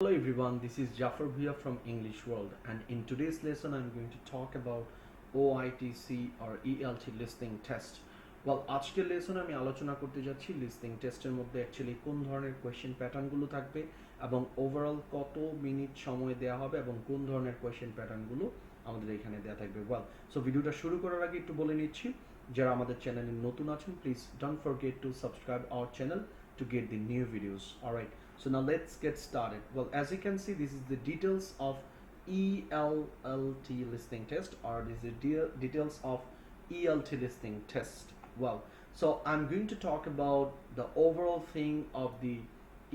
Hello everyone, this is Jafar Bhia from English World, and in today's lesson I'm going to talk about OITC or ELT Listening Test. Well, আজকের লেসনে আমি আলোচনা করতে যাচ্ছি listening টেস্টের মধ্যে actually কোন ধরনের কোয়েশ্চেন প্যাটার্নগুলো থাকবে এবং ওভারঅল কত মিনিট সময় দেওয়া হবে এবং কোন ধরনের কোয়েশ্চেন প্যাটার্নগুলো আমাদের এখানে দেওয়া থাকবে। ওয়েল, সো ভিডিওটা শুরু করার আগে একটু বলে নিচ্ছি, যারা আমাদের চ্যানেলে নতুন আছেন please don't forget to subscribe our channel to get the new videos. Alright, so now let's get started. Well, as you can see, this is the details of ELLT listening test, or this is the details of ELT listening test. Well, so I'm going to talk about the overall thing of the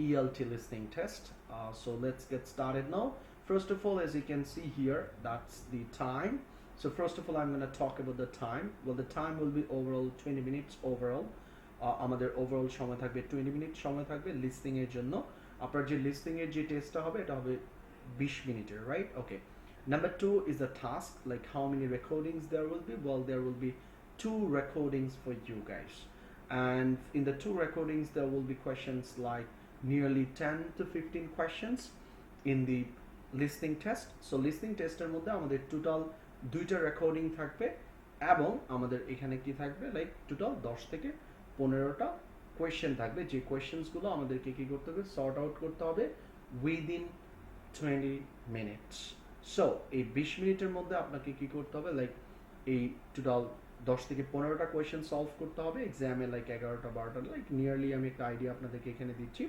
ELT listening test. So let's get started now. First of all, as you can see here, that's the time. So first of all, I'm going to talk about the time. Well, the time will be overall 20 minutes overall. আমাদের overall সময় থাকবে 20 minute সময় থাকবে listening এর জন্য। আপনার যে listening এর যে টেস্টটা হবে এটা হবে 20 মিনিটের, right? Okay, number 2 is the task, like how many recordings there will be. Well, there will be 2 recordings for you guys, and in the 2 recordings there will be questions like nearly 10 to 15 questions in the listening test. So listening টেস্টের মধ্যে আমাদের total 2টা recording থাকবে এবং আমাদের এখানে কি থাকবে, লাইক টোটাল 10 থেকে 15টা কোয়েশ্চেন থাকবে, যে কোয়েশ্চেন্সগুলো আমাদেরকে কি করতে হবে, সর্ট আউট করতে হবে উইদিন 20 মিনিটস। সো এই 20 মিনিটের মধ্যে আপনাকে কি করতে হবে, লাইক এই টোটাল 10 থেকে 15টা কোয়েশ্চেন সলভ করতে হবে এক্সামে, লাইক 11টা 12টা, লাইক নিয়ারলি আমি একটা আইডিয়া আপনাদেরকে এখানে দিচ্ছি।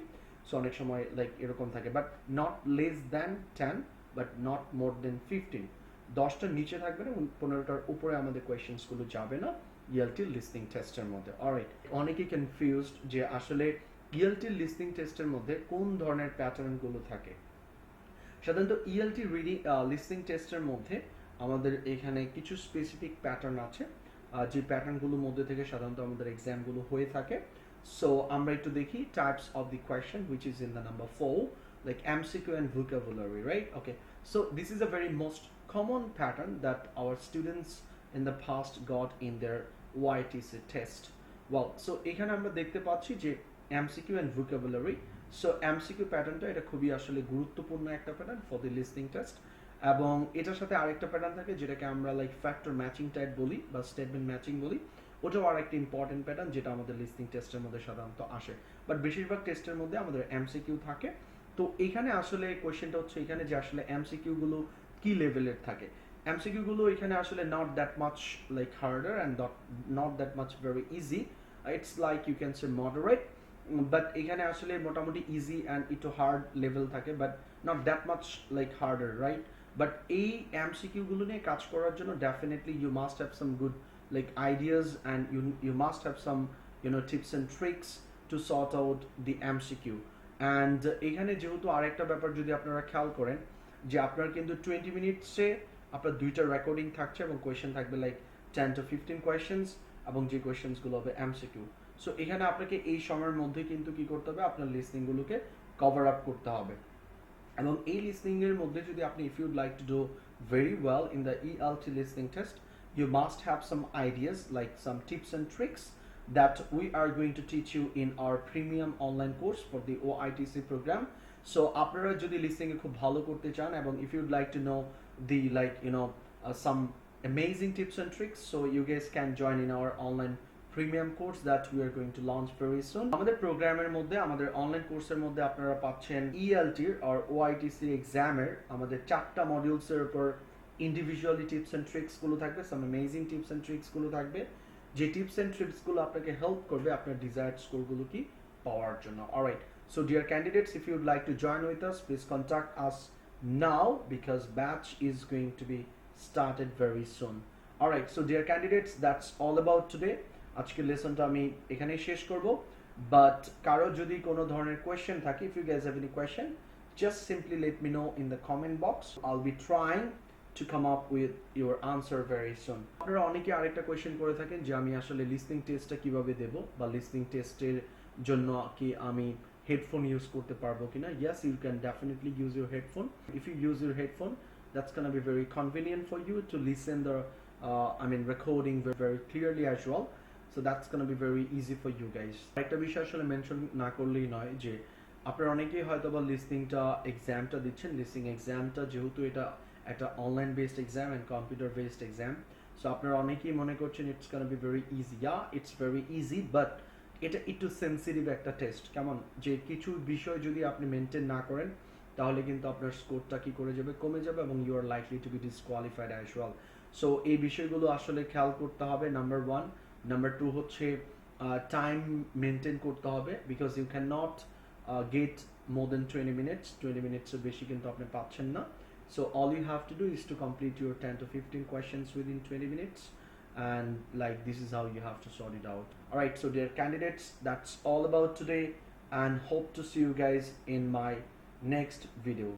সো অনেক সময় লাইক এরকম থাকে, but not less than 10 but not more than 15। 10টার নিচে থাকবে না, 15টার উপরে আমাদের কোয়েশ্চেন্সগুলো যাবে না ELT লিসনিং টেস্টের মধ্যে। অলরাইট, অনেকেই কনফিউজড যে আসলে ELT লিসনিং টেস্টের মধ্যে কোন ধরনের প্যাটার্নগুলো থাকে। সাধারণত ELT রিডিং লিসনিং টেস্টের মধ্যে আমাদের এখানে কিছু স্পেসিফিক প্যাটার্ন আছে, যে প্যাটার্নগুলোর মধ্যে থেকে সাধারণত আমাদের এক্সামগুলো হয়ে থাকে। সো আমরা একটু দেখি types of the question which is in the number 4, like MCQ and vocabulary, right? Okay, so this is a very most common pattern that our students in the past got in their OIETC test. Well, so এখানে আমরা দেখতে পাচ্ছি যে MCQ and vocabulary. So MCQ প্যাটার্নটা এটা খুবই আসলে গুরুত্বপূর্ণ একটা pattern for the listening test, এবং এটার সাথে আরেকটা প্যাটার্ন থাকে যেটাকে আমরা লাইক ফ্যাক্টর ম্যাচিং টাইপ বলি বা স্টেটমেন্ট ম্যাচিং বলি। ওটাও আরেকটা ইম্পর্টেন্ট প্যাটার্ন যেটা আমাদের লিসনিং টেস্টের মধ্যে সাধারণত আসে, বাট বেশিরভাগ টেস্টের মধ্যে আমাদের MCQ থাকে। তো এখানে আসলে কোয়েশ্চেনটা হচ্ছে এখানে যে আসলে MCQ গুলো কি লেভেলের থাকে। MCQ গুলো এখানে আসলে not that much like harder and not that much very easy. It's like you can say moderate, but এখানে আসলে মোটামুটি easy and একটু hard level থাকে, but not that much like harder, right? But এই MCQ গুলো নিয়ে কাজ করার জন্য definitely you must have some good like ideas, and you must have some tips and tricks to sort out the MCQ. And এখানে যেহেতু আরেকটা ব্যাপার যদি আপনারা খেয়াল করেন যে আপনার কিন্তু 20 মিনিটসে আপনার 2টা রেকর্ডিং থাকছে এবং কোয়েশ্চেন থাকবে লাইক 10 to 15 কোয়েশ্চেন্স, এবং যে কোয়েশ্চেন্সগুলো হবে MCQ। সো এখানে আপনাকে এই সময়ের মধ্যে কিন্তু কি করতে হবে, আপনার লিসনিংগুলোকে কভার আপ করতে হবে। এবং এই লিসনিংয়ের মধ্যে যদি আপনি if ইউড like to do very well in the ELT listening test, you must have some ideas like some tips and tricks that we are going to teach you in our premium online course for the OIETC program. So আপনারা যদি listening এ খুব ভালো করতে চান এবং if you'd like to know the some amazing tips and tricks, so you guys can join in our online premium course that we are going to launch very soon. আমাদের প্রোগ্রামের মধ্যে, আমাদের অনলাইন কোর্সের মধ্যে আপনারা পাচ্ছেন ELT or OIETC এক্সামের আমাদের 4টা মডিউলসের উপর ইন্ডিভিজুয়ালি টিপস এন্ড ট্রিক্স গুলো থাকবে, সাম অ্যামেজিং টিপস এন্ড ট্রিক্স গুলো থাকবে, যে টিপস এন্ড ট্রিক্স গুলো আপনাকে হেল্প করবে আপনার ডিজায়ার্ড স্কোরগুলো কি পাওয়ার জন্য। Alright, so dear candidates, if you'd like to join with us, please contact us now because batch is going to be started very soon. Alright, so dear candidates, that's all about today. আজকের লেসনটা আমি এখানেই শেষ করব, but কারো যদি কোনো ধরনের question থাকে, if you guys have any question, just simply let me know in the comment box. I'll be trying to come up with your answer very soon. আপনারা অনেকে আরেকটা কোয়েশ্চেন করে থাকেন যে আমি আসলে লিসনিং টেস্টটা কিভাবে দেব, বা লিসনিং টেস্টের জন্য কি আমি হেডফোন ইউজ করতে পারবো কিনা। Yes, you can definitely use your headphone. If you use your headphone, that's gonna be very convenient for you to listen the recording very clearly as well. So that's gonna be very easy for you guys. একটা বিষয় আসলে mention না করলেই নয় যে আপনারা অনেকেই হয়তো বা লিসনিংটা এক্সামটা দিচ্ছেন, লিসনিং এক্সামটা যেহেতু এটা একটা online based exam and computer based exam, so আপনারা অনেকেই মনে করছেন it's gonna be very easy. It's very easy, but এটা একটু সেন্সিটিভ একটা টেস্ট। কেমন, যে কিছু বিষয় যদি আপনি মেনটেন না করেন তাহলে কিন্তু আপনার স্কোরটা কি করে যাবে, কমে যাবে, এবং you are likely to be disqualified as well. So এই বিষয়গুলো আসলে খেয়াল করতে হবে, নাম্বার ওয়ান। নাম্বার টু হচ্ছে টাইম মেনটেন করতে হবে, because you can not get more than 20 minutes এর বেশি কিন্তু আপনি পাচ্ছেন না। So all you have to do is to complete your 10 to 15 questions within 20 minutes, and like this is how you have to sort it out. Alright, so dear candidates, that's all about today, and hope to see you guys in my next video.